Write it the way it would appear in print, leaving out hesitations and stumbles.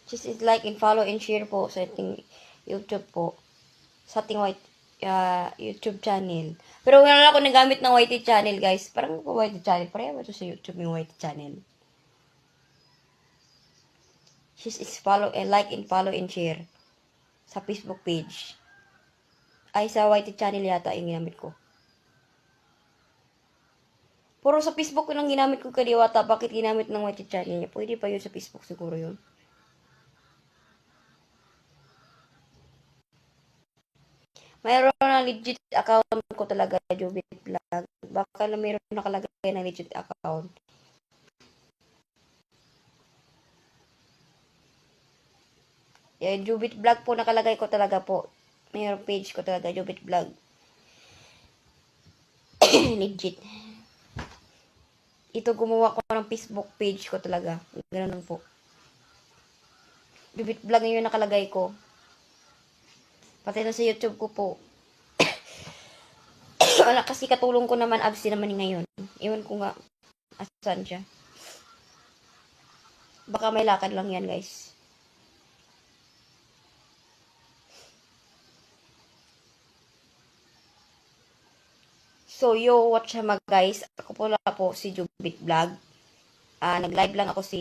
Just like and follow and share po sa ating YouTube po. Sa ating YouTube channel. Pero wala ako nagamit ng YT channel, guys. Parang po YT channel. Pareho ba ito sa YouTube yung YT channel? Just is follow and like and follow and share sa Facebook page. Ay, sa YT channel yata yung ginamit ko. Puro sa Facebook ko lang ginamit ko kaliwata. Bakit ginamit ng YT channel niya? Pwede pa yun sa Facebook siguro yun. Mayroon na legit account ko talaga, Jubit Vlog. Baka na mayroon nakalagay na legit account. Yeah, Jubit Vlog po nakalagay ko talaga po. Mayroon page ko talaga, Jubit Vlog. Legit. Ito gumawa ko ng Facebook page ko talaga. Ganun po. Jubit Vlog ngayon nakalagay ko. Pati na sa YouTube ko po. Wala kasi katulong ko naman absi naman ngayon. Iwan ko nga asan siya. Baka may lakad lang yan, guys. So, yo, watch mga guys. Ako pala po si Jubit Vlog. Nag-live lang ako si